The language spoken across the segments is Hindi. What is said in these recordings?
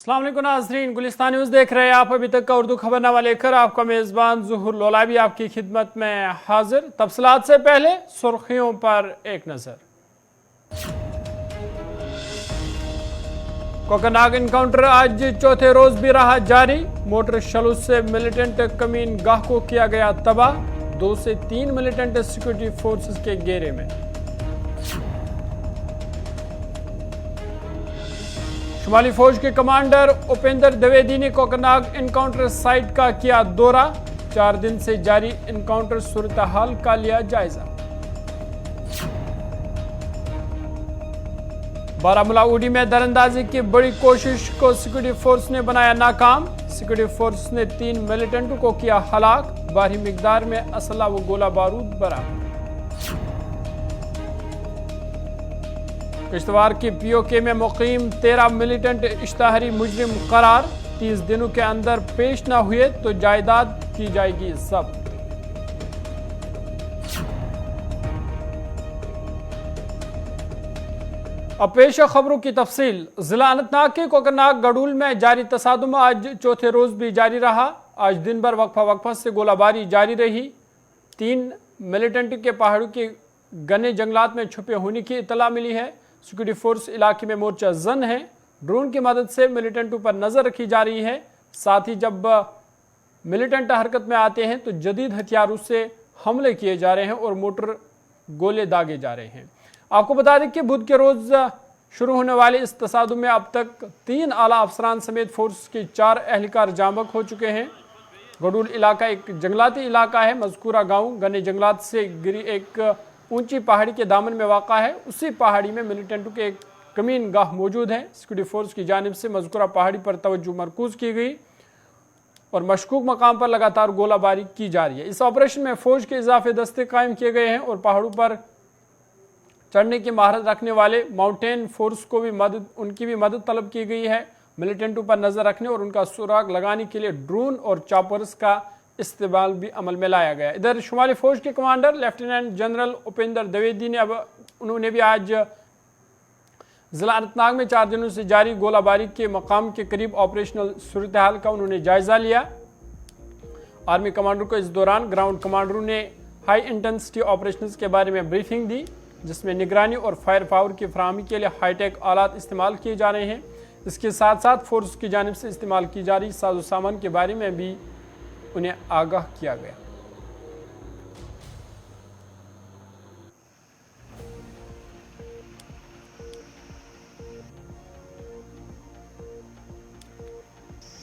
अस्सलाम वालेकुम नाज़रीन, गुलिस्तान न्यूज़ देख रहे हैं आप। अभी तक का उर्दू खबरनामा लेकर आपका मेज़बान ज़ुहूर लोलाबी आपकी खिदमत में हाजिर। तफसीलात से पहले सुर्खियों पर एक नज़र। कोकरनाग इनकाउंटर आज चौथे रोज भी रहा जारी। मोटर शलूस से मिलिटेंट कमीन गाह को किया गया तबाह। 2 से 3 मिलिटेंट सिक्योरिटी फोर्सेस के घेरे में। शुमाली फौज के कमांडर उपेंद्र द्विवेदी ने कोकरनाग इनकाउंटर साइट का किया दौरा। 4 दिन से जारी इनकाउंटर सूरत हाल का लिया जायजा। बारामूला उड़ी में दरअंदाजी की बड़ी कोशिश को सिक्योरिटी फोर्स ने बनाया नाकाम। सिक्योरिटी फोर्स ने 3 मिलिटेंटों को किया हलाक। भारी मिकदार में असला व गोला बारूद बरामद। किश्तवाड़ की पीओके में मुकीम 13 मिलिटेंट इश्ताहारी मुजरिम करार। 30 दिनों के अंदर पेश न हुए तो जायदाद की जाएगी जब्त। अब पेश खबरों की तफसील। जिला अनंतनाग के कोकरनाग गडूल में जारी तसादुम आज चौथे रोज भी जारी रहा। आज दिन भर वक्फा से गोलाबारी जारी रही। 3 मिलिटेंट के पहाड़ों के घने जंगलात में छुपे होने की इतला मिली है। सिक्योरिटी फोर्स इलाके में मोर्चा जन है। ड्रोन की मदद से मिलिटेंटों पर नजर रखी जा रही है। साथ ही जब मिलिटेंट हरकत में आते हैं तो जदीद हथियारों से हमले किए जा रहे हैं और मोटर गोले दागे जा रहे हैं। आपको बता दें कि बुध के रोज शुरू होने वाले इस तसादुम में अब तक 3 आला अफसरान समेत फोर्स के 4 एहलकार जांबक हो चुके हैं। गडूल इलाका एक जंगलाती इलाका है। मज़कूरा गांव घने जंगलात से गिरी एक ऊंची पहाड़ी के दामन में वाक़ा है। उसी पहाड़ी में मिलिटेंटों के एक कमीन गाह मौजूद है। सिक्योरिटी फोर्स की जानिब से मज़कूरा पहाड़ी पर तवज्जो मरकूज की गई और मशकूक मकाम पर लगातार गोलाबारी की जा रही है। इस ऑपरेशन में फौज के इजाफे दस्ते कायम किए गए हैं और पहाड़ों पर चढ़ने की महारत रखने वाले माउंटेन फोर्स को भी उनकी भी मदद तलब की गई है। मिलिटेंटों पर नजर रखने और उनका सुराग लगाने के लिए ड्रोन और चॉपर्स का इस्तेमाल भी अमल में लाया गया। इधर शुमाली फौज के commander lieutenant general Upendra Dwivedi ने उन्होंने भी आज जिला अनंतनाग में 4 दिनों से जारी गोलाबारी के मकाम के करीब ऑपरेशनल सूरत हाल का उन्होंने जायजा लिया। आर्मी कमांडर को इस दौरान ग्राउंड कमांडरों ने हाई इंटेंसिटी ऑपरेशंस के बारे में ब्रीफिंग दी, जिसमें निगरानी और फायर पावर की फराहमी के लिए हाईटेक आलात इस्तेमाल किए जा रहे हैं। इसके साथ साथ फोर्स की जानिब से इस्तेमाल की जा रही साजो सामान के बारे में भी उन्हें आगाह किया गया।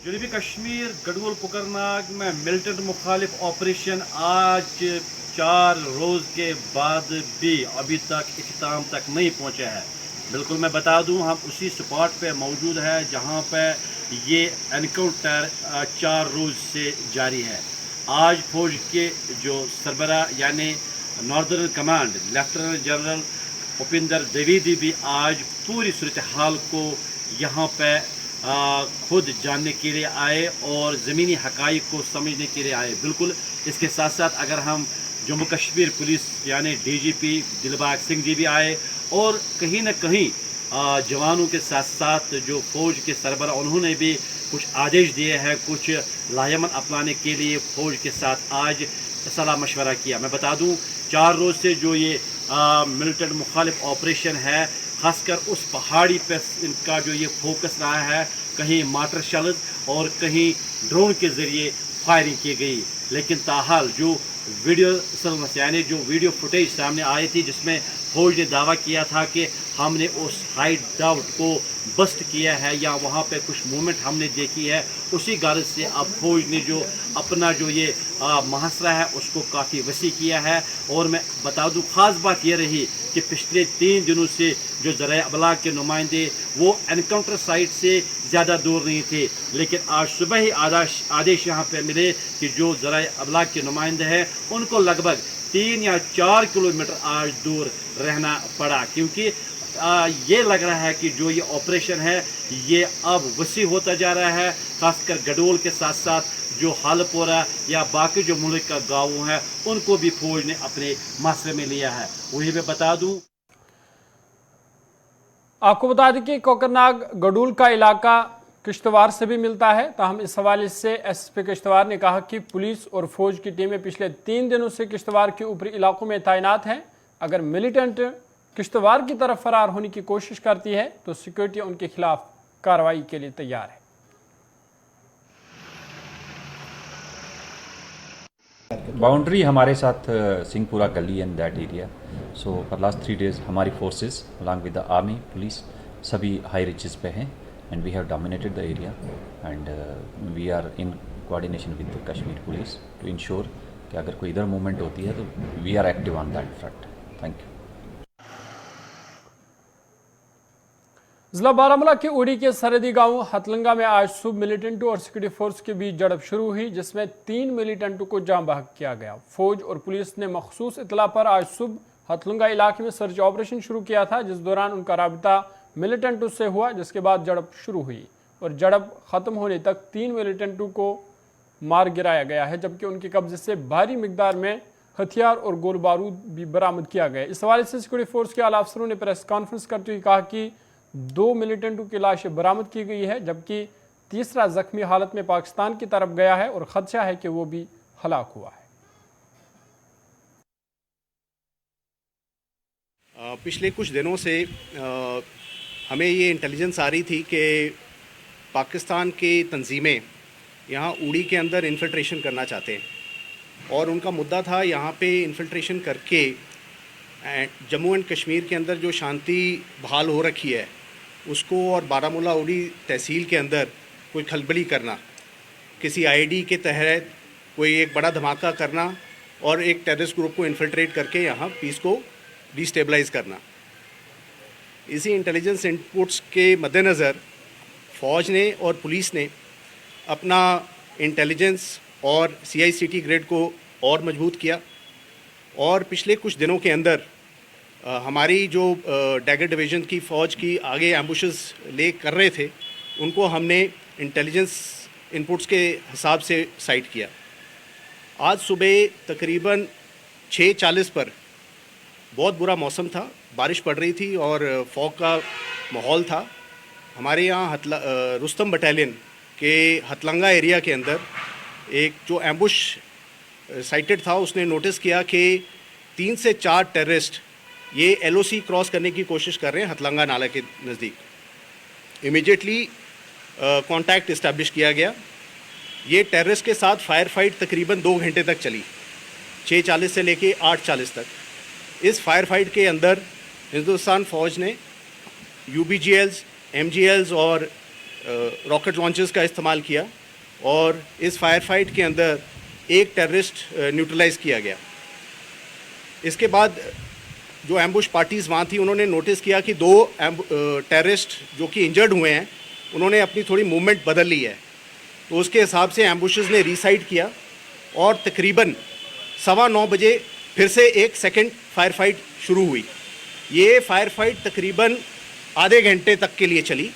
जनूबी कश्मीर गडूल कोकरनाग में मिलिटेंट मुखालिफ ऑपरेशन आज 4 रोज के बाद भी अभी तक इख्तिताम तक नहीं पहुंचा है। बिल्कुल मैं बता दूं, हम उसी स्पॉट पे मौजूद है जहां पे ये एनकाउंटर 4 रोज से जारी है। आज फौज के जो सरबरा यानी northern command lieutenant general Upendra Dwivedi भी आज पूरी सूरत हाल को यहाँ पे खुद जानने के लिए आए और ज़मीनी हक़ाइक़ को समझने के लिए आए। बिल्कुल इसके साथ साथ अगर हम जम्मू कश्मीर पुलिस यानी डीजीपी दिलबाग सिंह जी भी आए और कहीं ना कहीं जवानों के साथ साथ जो फ़ौज के सरबराह उन्होंने भी कुछ आदेश दिए हैं, कुछ लायमन अपनाने के लिए फ़ौज के साथ आज सलाह मशवरा किया। मैं बता दूं 4 रोज़ से जो ये मिलिटेंट मुखालिफ ऑपरेशन है, खासकर उस पहाड़ी पे इनका जो ये फोकस रहा है, कहीं मार्टर शेल्स और कहीं ड्रोन के ज़रिए फायरिंग की गई। लेकिन ताहाल जो वीडियो सर्वेलेंस यानी जो वीडियो फुटेज सामने आई थी जिसमें फौज ने दावा किया था कि हमने उस हाइड आउट को बस्ट किया है या वहाँ पे कुछ मूवमेंट हमने देखी है, उसी गारज से अब फौज ने जो अपना जो ये मुहासरा है उसको काफ़ी वसी किया है। और मैं बता दूँ ख़ास बात यह रही कि पिछले 3 दिनों से जो ज़राए अबलाग के नुमाइंदे वो एनकाउंटर साइट से ज़्यादा दूर नहीं थे, लेकिन आज सुबह ही आदेश यहाँ पे मिले कि जो ज़राए अबलाग के नुमाइंदे हैं उनको लगभग 3 या 4 किलोमीटर आज दूर रहना पड़ा, क्योंकि ये लग रहा है कि जो ये ऑपरेशन है ये अब वसी होता जा रहा है। खासकर गडोल के साथ साथ जो हालपोरा या बाकी जो मुल्क का गाँव है उनको भी फौज ने अपने मासरे में लिया है। वही मैं बता दूं, आपको बता दें कि कोकरनाग गडूल का इलाका किश्तवाड़ से भी मिलता है। ताहम इस हवाले से एसएसपी किश्तवाड़ ने कहा कि पुलिस और फौज की टीमें पिछले 3 दिनों से किश्तवाड़ के ऊपरी इलाकों में तैनात हैं। अगर मिलिटेंट किश्तवाड़ की तरफ फरार होने की कोशिश करती है तो सिक्योरिटी उनके खिलाफ कार्रवाई के लिए तैयार है। बाउंड्री हमारे साथ सिंहपुरा गली and that area. So for last 3 days हमारी forces along with the army police सभी हाई रिचेस पे हैं and we have dominated the area and we are in coordination with the Kashmir police to ensure कि अगर कोई इधर मूवमेंट होती है तो we are active on that front. Thank you. जिला बारामूला के उड़ी के सरहदी गांव हथलंगा में आज सुबह मिलिटेंटों और सिक्योरिटी फोर्स के बीच झड़प शुरू हुई, जिसमें 3 मिलिटेंटों को जाम बहक किया गया। फौज और पुलिस ने मखसूस इतला पर आज सुबह हथलंगा इलाके में सर्च ऑपरेशन शुरू किया था, जिस दौरान उनका राबिता मिलिटेंटों से हुआ, जिसके बाद झड़प शुरू हुई और झड़प खत्म होने तक 3 मिलिटेंटों को मार गिराया गया है, जबकि उनके कब्जे से भारी मिकदार में हथियार और गोल बारूद भी बरामद किया गया। इस हवाले से सिक्योरिटी फोर्स के आला अफसरों ने प्रेस कॉन्फ्रेंस करते हुए कहा कि 2 मिलिटेंटों की लाशें बरामद की गई है, जबकि तीसरा जख्मी हालत में पाकिस्तान की तरफ गया है और खदशा है कि वो भी हलाक हुआ है। पिछले कुछ दिनों से हमें ये इंटेलिजेंस आ रही थी कि पाकिस्तान की तंजीमें यहाँ उड़ी के अंदर इन्फिल्ट्रेशन करना चाहते हैं और उनका मुद्दा था यहाँ पे इन्फिल्ट्रेशन करके जम्मू एंड कश्मीर के अंदर जो शांति बहाल हो रखी है उसको और बारामूला उड़ी तहसील के अंदर कोई खलबली करना, किसी आईडी के तहत कोई एक बड़ा धमाका करना और एक टेररिस्ट ग्रुप को इन्फिल्ट्रेट करके यहाँ पीस को डिस्टेबलाइज करना। इसी इंटेलिजेंस इनपुट्स के मद्देनज़र फ़ौज ने और पुलिस ने अपना इंटेलिजेंस और CICT ग्रेड को और मजबूत किया और पिछले कुछ दिनों के अंदर हमारी जो डैगर डिवीज़न की फ़ौज की आगे एम्बुशेस ले कर रहे थे उनको हमने इंटेलिजेंस इनपुट्स के हिसाब से साइट किया। आज सुबह तकरीबन 6:40 पर बहुत बुरा मौसम था, बारिश पड़ रही थी और फॉग का माहौल था। हमारे यहाँ रुस्तम बटालियन के हथलंगा एरिया के अंदर एक जो एम्बुश साइटेड था उसने नोटिस किया कि 3 से 4 टेररिस्ट ये LOC क्रॉस करने की कोशिश कर रहे हैं हथलंगा नाला के नज़दीक। इमीडिएटली कांटेक्ट इस्टेब्लिश किया गया। ये टेररिस्ट के साथ फायर फाइट तकरीबन 2 घंटे तक चली, 6:40 से लेके 8:40 तक। इस फायर फाइट के अंदर हिंदुस्तान फ़ौज ने UBGLs, MGLs और रॉकेट लॉन्चर्स का इस्तेमाल किया और इस फायर फाइट के अंदर एक टेररिस्ट न्यूट्रलाइज किया गया। इसके बाद जो एम्बुश पार्टीज़ वहाँ थी उन्होंने नोटिस किया कि 2 टेररिस्ट जो कि इंजर्ड हुए हैं उन्होंने अपनी थोड़ी मूवमेंट बदल ली है, तो उसके हिसाब से एम्बुशेस ने रीसाइट किया और तकरीबन 9:15 बजे फिर से एक सेकंड फायर फाइट शुरू हुई। ये फायर फाइट तकरीबन आधे घंटे तक के लिए चली,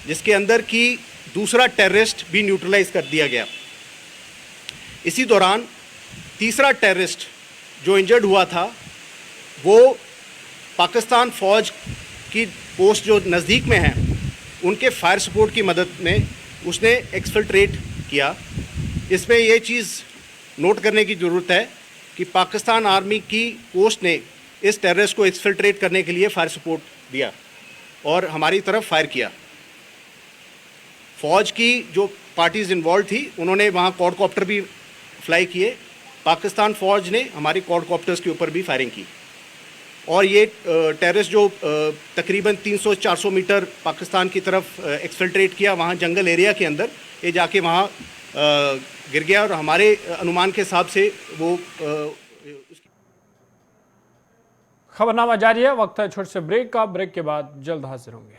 जिसके अंदर की दूसरा टेररिस्ट भी न्यूट्रलाइज कर दिया गया। इसी दौरान तीसरा टेररिस्ट जो इंजर्ड हुआ था वो पाकिस्तान फ़ौज की पोस्ट जो नज़दीक में है उनके फायर सपोर्ट की मदद में उसने एक्सफिल्ट्रेट किया। इसमें ये चीज़ नोट करने की ज़रूरत है कि पाकिस्तान आर्मी की पोस्ट ने इस टेररिस्ट को एक्सफिल्ट्रेट करने के लिए फायर सपोर्ट दिया और हमारी तरफ फायर किया। फ़ौज की जो पार्टीज़ इन्वॉल्व थी उन्होंने वहाँ क्वाडकॉप्टर भी फ्लाई किए। पाकिस्तान फ़ौज ने हमारी क्वाडकॉप्टर्स के ऊपर भी फायरिंग की और ये टेररिस्ट जो तकरीबन 300-400 मीटर पाकिस्तान की तरफ एक्सफिल्ट्रेट किया वहाँ जंगल एरिया के अंदर, ये जाके वहाँ गिर गया और हमारे अनुमान के हिसाब से वो खबरनामा जारी है। वक्त है छोटे से ब्रेक का। ब्रेक के बाद जल्द हाजिर होंगे।